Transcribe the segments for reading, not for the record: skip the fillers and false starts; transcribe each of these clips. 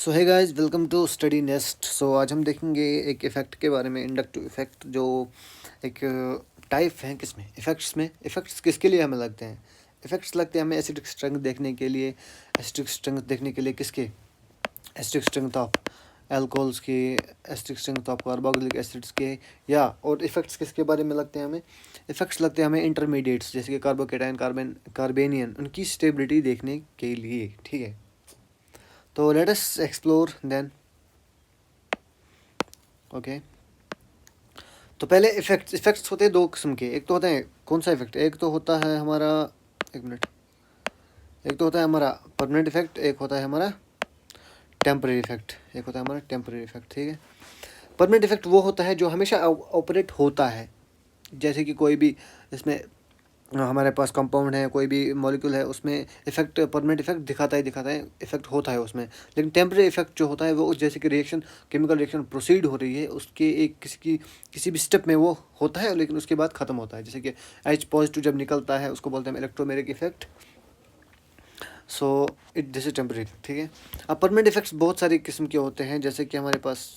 सो है guys, welcome to Study Nest. So आज हम देखेंगे एक इफ़ेक्ट के बारे में, इंडक्टिव इफ़ेक्ट, जो एक टाइप है। किसमें इफ़ेक्ट्स में इफ़ेक्ट्स किसके लिए हमें लगते हैं? इफ़ेक्ट्स लगते हैं हमें एसिडिक स्ट्रेंथ देखने के लिए। एसिडिक स्ट्रेंथ देखने के लिए किसके? एसिडिक स्ट्रेंथ ऑफ एल्कोहल्स के, acidic strength of carboxylic acids के। या और इफ़ेक्ट्स किसके बारे में लगते हैं हमें? इफ़ेक्ट्स लगते हैं हमें इंटरमीडिएट्स, जैसे कि कार्बोकेटाइन, कार्बेनियन, उनकी स्टेबिलिटी देखने के लिए। ठीक है, तो let us explore then. Okay, तो पहले इफेक्ट्स होते हैं दो किस्म के। एक तो होता है कौन सा इफेक्ट? एक तो होता है हमारा, एक मिनट, एक तो होता है हमारा परमानेंट इफेक्ट, एक होता है हमारा टेम्परेरी इफेक्ट। एक होता है हमारा टेम्परेरी इफेक्ट। ठीक है, परमानेंट इफेक्ट वो होता है जो हमेशा ऑपरेट होता है। जैसे कि कोई भी इसमें हमारे पास कंपाउंड है, कोई भी मॉलिक्यूल है, उसमें इफेक्ट, परमानेंट इफेक्ट दिखाता है, इफेक्ट होता है उसमें। लेकिन टेम्परेरी इफेक्ट जो होता है वो जैसे कि रिएक्शन, केमिकल रिएक्शन प्रोसीड हो रही है, उसके एक किसी भी स्टेप में वो होता है, लेकिन उसके बाद ख़त्म होता है। जैसे कि H पॉजिटिव जब निकलता है उसको बोलते हैं electromeric effect. So it this is temporary effect. ठीक है, अब परमानेंट इफेक्ट्स बहुत सारे किस्म के होते हैं। जैसे कि हमारे पास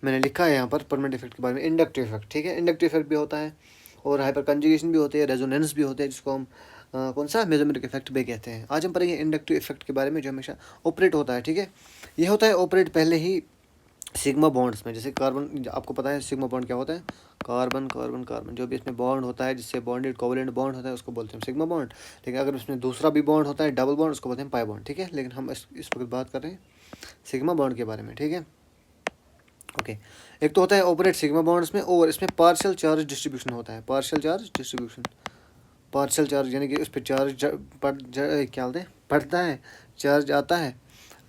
मैंने लिखा है यहाँ पर परमानेंट इफेक्ट के बारे में, इंडक्टिव इफेक्ट। ठीक है, इंडक्टिव इफेक्ट भी होता है और हाइपर कंजुगेशन भी होती है, रेजोनेंस भी होते हैं, जिसको हम कौन सा मेसोमेरिक इफेक्ट भी कहते हैं। आज हम पढ़ेंगे इंडक्टिव इफेक्ट के बारे में, जो हमेशा ऑपरेट होता है। ठीक है, ये होता है ऑपरेट पहले ही सिग्मा बॉन्ड्स में। जैसे कार्बन, आपको पता है सिग्मा बॉन्ड क्या होता है? कार्बन कार्बन कार्बन, जो भी इसमें बॉन्ड होता है जिससे बॉन्डेड कोवलेंट बॉन्ड होता है उसको बोलते हैं सिग्मा बॉन्ड। लेकिन अगर इसमें दूसरा भी बॉन्ड होता है, डबल बॉन्ड, उसको बोलते हैं पाई बॉन्ड। ठीक है, लेकिन हम इस वक्त बात कर रहे हैं सिग्मा बॉन्ड के बारे में। ठीक है, ओके, एक तो होता है ऑपरेट सिग्मा बॉन्ड्स में, और इसमें पार्शियल चार्ज डिस्ट्रीब्यूशन होता है। Partial charge distribution, partial charge यानी कि उस पर चार्ज क्या बोलते हैं, पड़ता है, चार्ज आता है,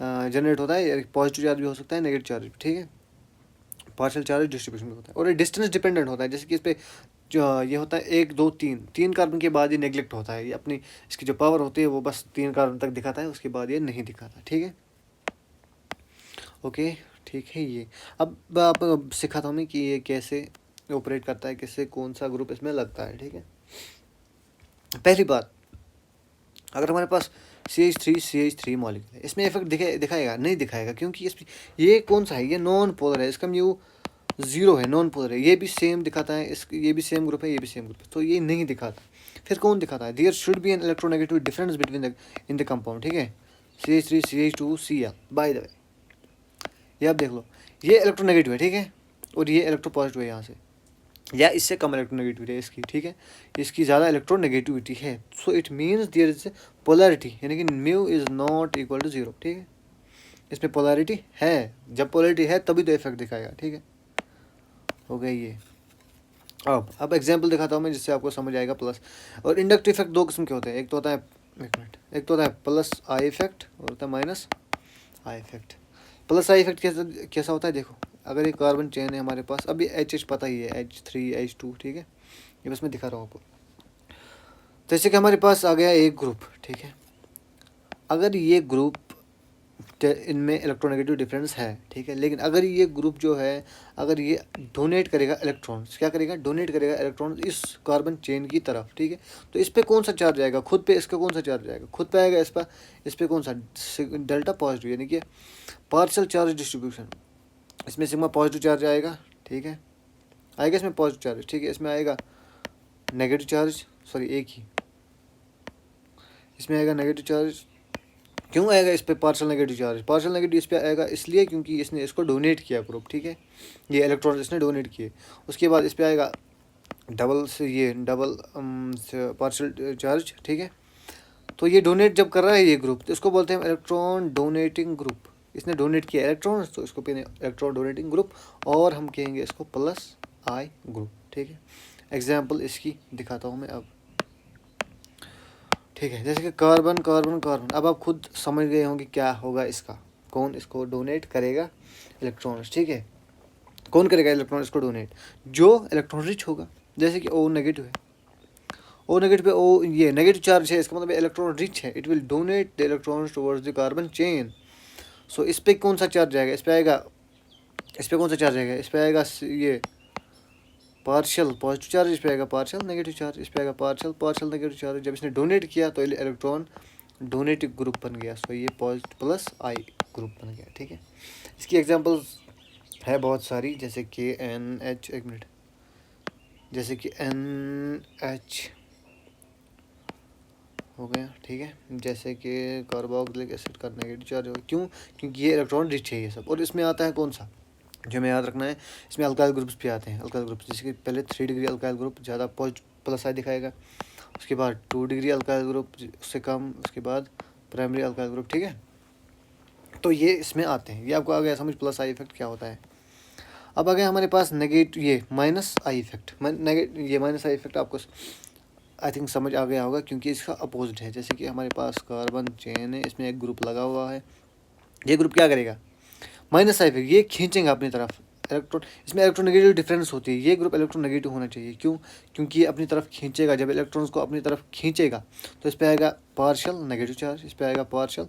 जनरेट होता है। पॉजिटिव चार्ज भी हो सकता है, नेगेटिव चार्ज भी। ठीक है, पार्शियल चार्ज डिस्ट्रीब्यूशन भी होता है। और ये डिस्टेंस डिपेंडेंट होता है। जैसे कि इस पर जो ये होता है 1 2 3 कार्बन के बाद ये नेग्लेक्ट होता है। ये अपनी इसकी जो पावर होती है वो बस 3 कार्बन तक दिखाता है, उसके बाद ये नहीं दिखाता। ठीक है, ओके, ठीक है। ये अब आप सिखाता हूँ मैं कि ये कैसे ऑपरेट करता है, कैसे कौन सा ग्रुप इसमें लगता है। ठीक है, पहली बात, अगर हमारे पास CH3 मॉलिक्यूल है, इसमें इफेक्ट दिखाएगा? नहीं दिखाएगा, क्योंकि इसमें ये कौन सा है? ये नॉन पोलर है, इसका म्यू 0 है, नॉन पोलर है। ये भी सेम दिखाता है, ये भी सेम ग्रुप है, ये भी सेम ग्रुप है, तो ये नहीं दिखाता। फिर कौन दिखाता है? There should be an electronegative difference between the in the compound. ठीक है, CH3 CH2 Cl। By the way, ये आप देख लो, ये इलेक्ट्रोनेगेटिव है। ठीक है, और ये इलेक्ट्रोपॉजिटिव है यहाँ से, या इससे कम इलेक्ट्रोनेगेटिविटी है इसकी। ठीक है, इसकी ज़्यादा इलेक्ट्रोनेगेटिविटी है। So it means there is polarity, यानी कि mu is not equal to 0। ठीक है, इसमें पोलैरिटी है, जब पोलैरिटी है तभी तो इफेक्ट दिखाएगा। ठीक है, हो गया ये। अब एग्जांपल दिखाता हूँ मैं, जिससे आपको समझ आएगा। प्लस और इंडक्टिव इफेक्ट दो किस्म के होते हैं। एक तो होता है, एक मिनट, एक तो होता है प्लस आई इफेक्ट, और होता है minus I effect. Plus I effect कैसा होता है? देखो, अगर ये कार्बन चेन है हमारे पास, अभी H पता ही है, H3 H2। ठीक है, ये बस मैं दिखा रहा हूँ आपको। जैसे कि हमारे पास आ गया एक ग्रुप। ठीक है, अगर ये ग्रुप, इनमें इलेक्ट्रोनेगेटिव डिफरेंस है। ठीक है, लेकिन अगर ये ग्रुप जो है, अगर ये डोनेट करेगा इलेक्ट्रॉन्स, क्या करेगा? डोनेट करेगा इलेक्ट्रॉन्स इस कार्बन चेन की तरफ। ठीक है, तो इस पर कौन सा चार्ज आएगा? खुद पे इसका कौन सा चार्ज आएगा? खुद पे आएगा इस पर कौन सा? डेल्टा पॉजिटिव, यानी कि पार्शियल चार्ज डिस्ट्रीब्यूशन। इसमें सिग्मा पॉजिटिव चार्ज आएगा। ठीक है, आएगा इसमें पॉजिटिव चार्ज। ठीक है, इसमें आएगा नेगेटिव चार्ज, सॉरी एक ही, इसमें आएगा नेगेटिव चार्ज। क्यों आएगा इस पर partial negative charge? Partial negative इस पर आएगा इसलिए क्योंकि इसने इसको डोनेट किया ग्रुप। ठीक है, ये इलेक्ट्रॉन इसने डोनेट किए। उसके बाद इस पर आएगा डबल से, ये डबल पार्शियल चार्ज। ठीक है, तो ये डोनेट जब कर रहा है ये ग्रुप, तो इसको बोलते हैं इलेक्ट्रॉन डोनेटिंग ग्रुप। इसने डोनेट किया इलेक्ट्रॉन, तो इसको कहते हैं इलेक्ट्रॉन डोनेटिंग ग्रुप, और हम कहेंगे इसको प्लस आई ग्रुप। ठीक है, एग्जाम्पल इसकी दिखाता हूँ मैं अब। ठीक है, जैसे कि कार्बन कार्बन कार्बन, अब आप खुद समझ गए होंगे क्या होगा इसका, कौन इसको डोनेट करेगा इलेक्ट्रॉन्स। ठीक है, कौन करेगा इलेक्ट्रॉन इसको डोनेट? जो इलेक्ट्रॉन रिच होगा। जैसे कि O नेगेटिव है, O नेगेटिव पे O ये नेगेटिव चार्ज है, इसका मतलब इलेक्ट्रॉन रिच है, it will donate the electrons towards the carbon chain. So इस पर कौन सा चार्ज आएगा? इस पर आएगा, इस पर कौन सा चार्ज आएगा? इस पर आएगा ये पार्शियल पॉजिटिव चार्ज, इस पे आएगा पार्शियल नेगेटिव चार्ज, इस पे आएगा पार्शियल नेगेटिव चार्ज। जब इसने डोनेट किया तो इलेक्ट्रॉन डोनेटिव ग्रुप बन गया। सो ये पॉजिटिव प्लस आई ग्रुप बन गया, ठीक है। इसकी एग्जांपल्स है बहुत सारी, जैसे कि NH, एक मिनट, जैसे कि NH हो गया, ठीक है। जैसे कि कार्बोक्सिलिक एसिड का नेगेटिव चार्ज हो, क्यों? क्योंकि ये इलेक्ट्रॉन रिच है ये सब। और इसमें आता है कौन सा, जो हमें याद रखना है, इसमें अल्काइल ग्रुप्स भी आते हैं। अल्काइल ग्रुप्स जैसे कि पहले 3 डिग्री अल्काइल ग्रुप ज़्यादा प्लस आई दिखाएगा, उसके बाद 2 डिग्री अल्काइल ग्रुप उससे कम, उसके बाद प्राइमरी अल्काइल ग्रुप, ठीक है। तो ये इसमें आते हैं। ये आपको आ गया समझ प्लस आई इफेक्ट क्या होता है। अब आ गया हमारे पास नेगेटिव, ये माइनस आई इफेक्ट। ये माइनस आई इफेक्ट आपको आई थिंक समझ आ गया होगा, क्योंकि इसका अपोजिट है। जैसे कि हमारे पास कार्बन चेन है, इसमें एक ग्रुप लगा हुआ है, ये ग्रुप क्या करेगा, माइनस आई इफेक्ट, ये खींचेगा अपनी तरफ इलेक्ट्रॉन। इसमें इलेक्ट्रोनेगेटिव डिफरेंस होती है, ये ग्रुप इलेक्ट्रोनेगेटिव होना चाहिए, क्यों? क्योंकि ये अपनी तरफ खींचेगा। जब इलेक्ट्रॉन्स को अपनी तरफ खींचेगा तो इस पर आएगा पार्शियल नेगेटिव चार्ज, इस पर आएगा पार्शियल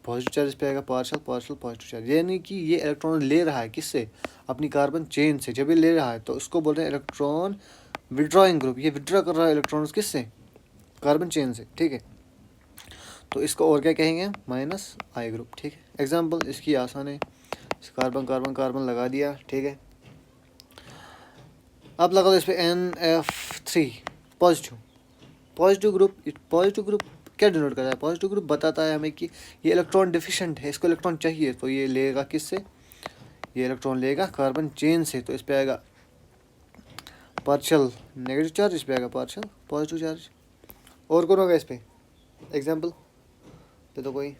पॉजिटिव चार्ज, इस पर आएगा पार्शियल पार्शियल पॉजिटिव चार्ज। यानी कि ये इलेक्ट्रॉन ले रहा है किससे, अपनी कार्बन चेन से। जब ये ले रहा है तो इसको बोल रहे हैं इलेक्ट्रॉन विड्रॉइंग ग्रुप। ये विड्रॉ कर रहा है इलेक्ट्रॉन्स किससे, कार्बन चेन से, ठीक है। तो इसको और क्या कहेंगे, माइनस आई ग्रुप, ठीक है। एग्जाम्पल इसकी आसान है, कार्बन कार्बन कार्बन लगा दिया, ठीक है। अब लगा दो इस पर NF3 पॉजिटिव, पॉजिटिव ग्रुप क्या डिनोट करता है, पॉजिटिव ग्रुप बताता है हमें कि ये इलेक्ट्रॉन डिफिशिएंट है, इसको इलेक्ट्रॉन चाहिए, तो ये लेगा किससे, ये इलेक्ट्रॉन लेगा कार्बन चेन से। तो इस पर आएगा पार्शियल नेगेटिव चार्ज, इस पर आएगा पार्शियल पॉजिटिव चार्ज। और कौन होगा इस पर एग्जाम्पल दे दो कोई,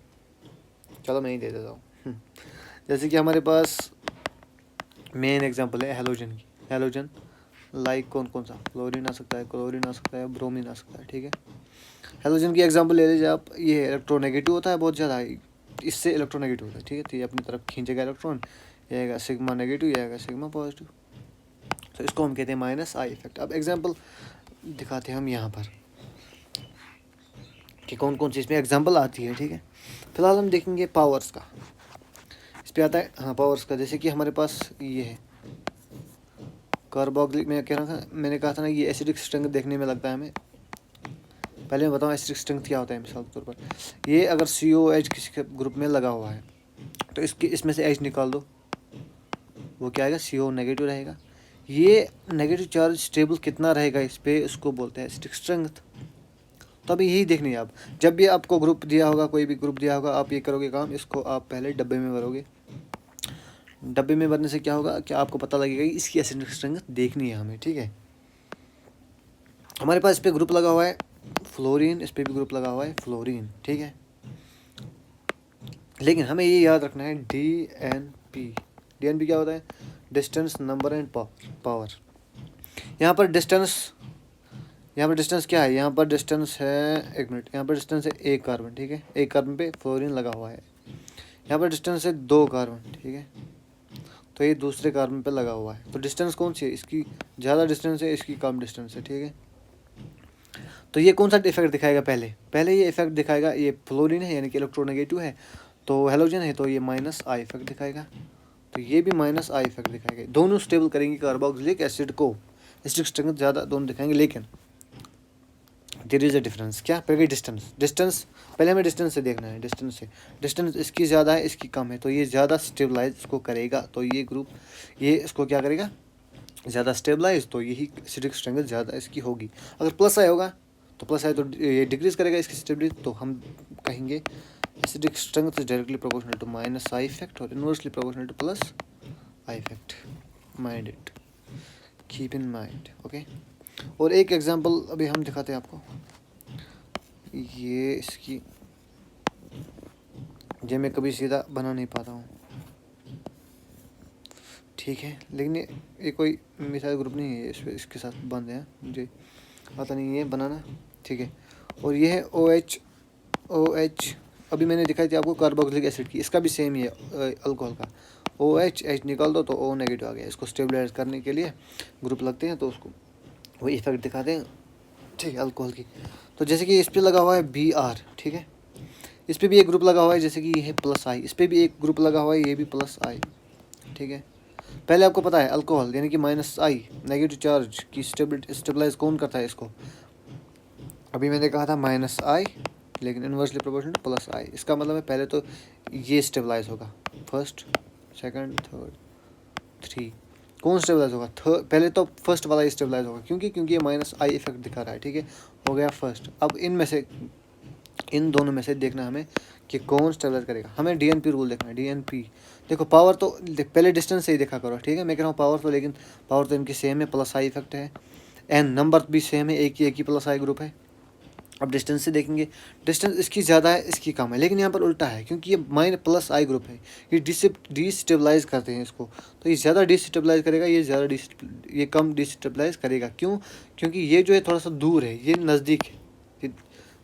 चलो मैं ही दे देता हूँ। जैसे कि हमारे पास मेन एग्जाम्पल है हेलोजन की। हेलोजन लाइक कौन कौन सा, क्लोरीन आ सकता है, क्लोरीन आ सकता है, ब्रोमीन आ सकता है, ठीक है। हेलोजन की एग्जांपल ले लीजिए आप। ये इलेक्ट्रोनेगेटिव होता है बहुत ज़्यादा, इससे इलेक्ट्रोनेगेटिव होता है, ठीक है। तो ये अपनी तरफ खींचेगा इलेक्ट्रॉन, ये आएगा सिग्मा नेगेटिव, ये आएगा सिग्मा पॉजिटिव। तो इसको हम कहते हैं माइनस आई इफेक्ट। अब एग्जाम्पल दिखाते हैं हम यहाँ पर कि कौन कौन सी इसमें एग्जाम्पल आती है, ठीक है। फिलहाल हम देखेंगे पावर्स का, इस पर आता है, हाँ पावर्स का। जैसे कि हमारे पास ये है कार्बोक्सिलिक, मैंने कहा था ना ये एसिडिक स्ट्रेंथ देखने में लगता है हमें। पहले मैं बताऊँ एसिडिक स्ट्रेंथ क्या होता है। मिसाल के तौर पर ये अगर COH किसी ग्रुप में लगा हुआ है तो इसमें से H निकाल दो, वो क्या आएगा, CO नेगेटिव रहेगा। ये नेगेटिव चार्ज स्टेबल कितना रहेगा इस पर, उसको बोलते हैं एसिडिक स्ट्रेंथ। तो अभी यही देखनी है आप, जब भी आपको ग्रुप दिया होगा, कोई भी ग्रुप दिया होगा, आप ये करोगे काम, इसको आप पहले डब्बे में भरोगे। डब्बे में भरने से क्या होगा कि आपको पता लगेगा कि इसकी एसिडिक स्ट्रेंथ देखनी है हमें, ठीक है। हमारे पास इस पर ग्रुप लगा हुआ है फ्लोरीन, इस पर भी ग्रुप लगा हुआ है फ्लोरीन, ठीक है। लेकिन हमें ये याद रखना है DNP। DNP क्या होता है, डिस्टेंस नंबर एंड पावर। यहाँ पर डिस्टेंस क्या है, यहाँ पर डिस्टेंस है, एक मिनट, यहाँ पर डिस्टेंस है 1 कार्बन, ठीक है। 1 कार्बन पे फ्लोरीन लगा हुआ है। यहाँ पर डिस्टेंस है 2 कार्बन, ठीक है। तो ये दूसरे कार्बन पे लगा हुआ है। तो डिस्टेंस कौन सी है, इसकी ज़्यादा डिस्टेंस है, इसकी कम डिस्टेंस है, ठीक है। तो ये कौन सा इफेक्ट दिखाएगा, पहले ये इफेक्ट दिखाएगा, ये फ्लोरीन है यानी कि इलेक्ट्रोनेगेटिव है, तो हेलोजन है तो ये माइनस आई इफेक्ट दिखाएगा। तो ये भी माइनस आई इफेक्ट दिखाएगा। दोनों स्टेबल करेंगे कार्बोक्सिलिक एसिड को, एसिडिक स्ट्रेंथ ज़्यादा दोनों दिखाएंगे। लेकिन देयर इज़ अ डिफरेंस, क्या पहले डिस्टेंस पहले हमें डिस्टेंस से देखना है। डिस्टेंस इसकी ज़्यादा है, इसकी कम है, तो ये ज़्यादा स्टेबलाइज इसको करेगा। तो ये ग्रुप ये इसको क्या करेगा, ज़्यादा स्टेबलाइज, तो यही एसिडिक स्ट्रेंथ ज़्यादा इसकी होगी। अगर प्लस आई होगा तो प्लस आई तो ये डिक्रीज करेगा इसकी स्टेबिलिटी, तो हम कहेंगे acidic strength is directly proportional to minus I effect और inversely proportional to plus I effect. Mind it, keep in mind, okay. और एक एग्जांपल अभी हम दिखाते हैं आपको, ये इसकी, ये मैं कभी सीधा बना नहीं पाता हूँ, ठीक है। लेकिन ये कोई मिसाइल ग्रुप नहीं है, इसके साथ बंद है, मुझे पता नहीं है बनाना, ठीक है। और ये है OH अभी मैंने दिखाई थी आपको कार्बोक्सिलिक एसिड की, इसका भी सेम ही है अल्कोहल का। OH निकाल दो तो O नेगेटिव आ गया। इसको स्टेबलाइज करने के लिए ग्रुप लगते हैं, तो उसको वही इफेक्ट दिखाते हैं, ठीक है, अल्कोहल की। तो जैसे कि इस पर लगा हुआ है Br, ठीक है। इस पर भी एक ग्रुप लगा हुआ है, जैसे कि ये है प्लस आई, इस पर भी एक ग्रुप लगा हुआ है, ये भी प्लस आई, ठीक है। पहले आपको पता है अल्कोहल यानी कि माइनस आई नेगेटिव चार्ज की स्टेबलाइज कौन करता है इसको, अभी मैंने कहा था माइनस आई लेकिन इन्वर्सली प्रोपोर्शनल टू प्लस आई। इसका मतलब है पहले तो ये स्टेबलाइज होगा, फर्स्ट सेकंड थर्ड थ्री। कौन स्टेबलाइज होगा? थर्ड। पहले तो फर्स्ट वाला स्टेबलाइज होगा, क्योंकि ये माइनस आई इफेक्ट दिखा रहा है, ठीक है, हो गया फर्स्ट। अब इनमें से इन दोनों में से देखना हमें कि कौन स्टेबलाइज करेगा। हमें डीएनपी रूल देखना है। डीएनपी देखो, पावर तो पहले डिस्टेंस से ही देखा करो, ठीक है। मैं कह रहा हूँ पावर तो, लेकिन पावर तो इनकी सेम है, प्लस आई इफेक्ट है, एंड नंबर भी सेम है, एक ही प्लस आई ग्रुप है। अब डिस्टेंस से देखेंगे, डिस्टेंस इसकी ज़्यादा है, इसकी कम है, लेकिन यहाँ पर उल्टा है, क्योंकि ये माइन प्लस आई ग्रुप है, ये डिस्टेबलाइज करते हैं इसको, तो ये ज़्यादा डिस्टेबलाइज करेगा, ये कम डिस्टेबलाइज करेगा। क्यों? क्योंकि ये जो है थोड़ा सा दूर है, ये नज़दीक है,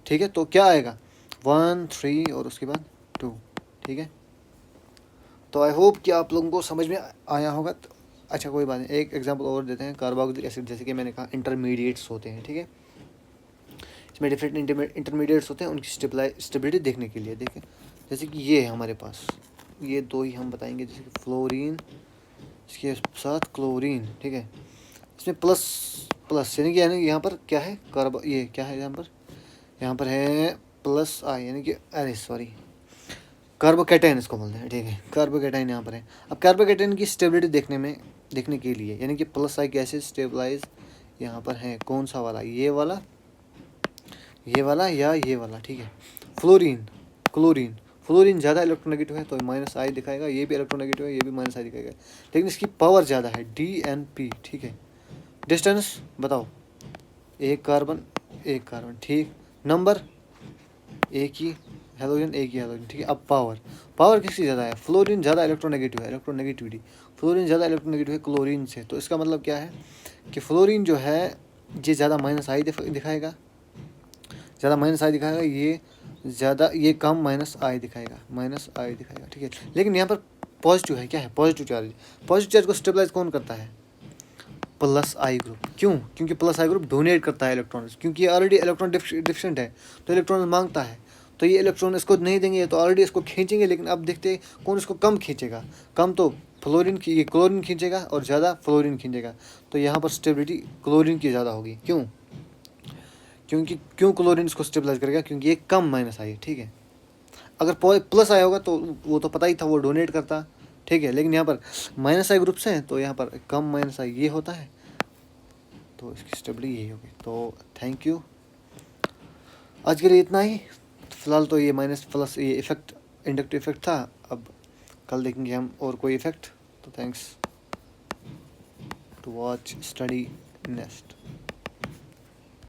ठीक है। तो क्या आएगा? 1 3 और उसके बाद 2, ठीक है। तो आई होप कि आप लोगों को समझ में आया होगा। तो अच्छा, कोई बात नहीं, एक एग्जांपल और देते हैं। कार्बोक्सिलिक एसिड, जैसे कि मैंने कहा इंटरमीडिएट्स होते हैं, ठीक है। इसमें डिफरेंट इंटरमीडिएट्स होते हैं, उनकी स्टेबिलिटी देखने के लिए देखें। जैसे कि ये है हमारे पास, ये दो ही हम बताएंगे, जैसे कि फ्लोरीन, इसके साथ क्लोरीन, ठीक है। इसमें प्लस प्लस यानी यहाँ पर क्या है? ये क्या है यहाँ पर है प्लस आई, यानी कि अरे सॉरी, कार्बोकैटायन इसको बोलते हैं, ठीक है। कार्बोकैटायन यहाँ पर है। अब कार्बोकैटायन की स्टेबिलिटी देखने के लिए, यानी कि प्लस आई कैसे स्टेबलाइज यहाँ पर है, कौन सा वाला? ये वाला या ये वाला, ठीक है। फ्लोरीन ज़्यादा इलेक्ट्रोनेगेटिव है, तो माइनस आई दिखाएगा। ये भी इलेक्ट्रोनेगेटिव है, ये भी माइनस आई दिखाएगा, लेकिन इसकी पावर ज़्यादा है, DNP, ठीक है। डिस्टेंस बताओ, एक कार्बन, ठीक। नंबर एक ही हेलोजन, ठीक है। अब पावर किसकी ज़्यादा है? फ्लोरीन ज़्यादा इलेक्ट्रोनेगेटिव है, फ्लोरीन ज़्यादा इलेक्ट्रोनेगेटिव है क्लोरीन से। तो इसका मतलब क्या है कि फ्लोरीन जो है ये ज़्यादा माइनस आई दिखाएगा, ये कम माइनस आई दिखाएगा, ठीक है। लेकिन यहाँ पर पॉजिटिव है, क्या है? पॉजिटिव चार्ज को स्टेबलाइज कौन करता है? प्लस आई ग्रुप। क्यों? क्योंकि प्लस आई ग्रुप डोनेट करता है इलेक्ट्रॉन्स, क्योंकि ये ऑलरेडी इलेक्ट्रॉन डिफिशिएंट है, तो इलेक्ट्रॉन मांगता है, तो ये इलेक्ट्रॉन इसको नहीं देंगे, तो ऑलरेडी इसको खींचेंगे। लेकिन अब देखते हैं कौन इसको कम खींचेगा। कम तो ये क्लोरीन खींचेगा, और ज़्यादा फ्लोरीन खींचेगा। तो यहाँ पर स्टेबिलिटी क्लोरीन की ज़्यादा होगी। क्यों? क्यों क्लोरीन इसको स्टेबलाइज करेगा? क्योंकि ये कम माइनस आई है, ठीक है। अगर प्लस आई होगा तो वो तो पता ही था, वो डोनेट करता, ठीक है। लेकिन यहाँ पर माइनस आई ग्रुप से है, तो यहाँ पर कम माइनस आई ये होता है, तो इसकी स्टेबिलिटी यही होगी। तो थैंक यू, आज के लिए इतना ही। फ़िलहाल तो ये माइनस प्लस ये इफेक्ट, इंडक्टिव इफेक्ट था। अब कल देखेंगे हम और कोई इफेक्ट। तो thanks to watch study next.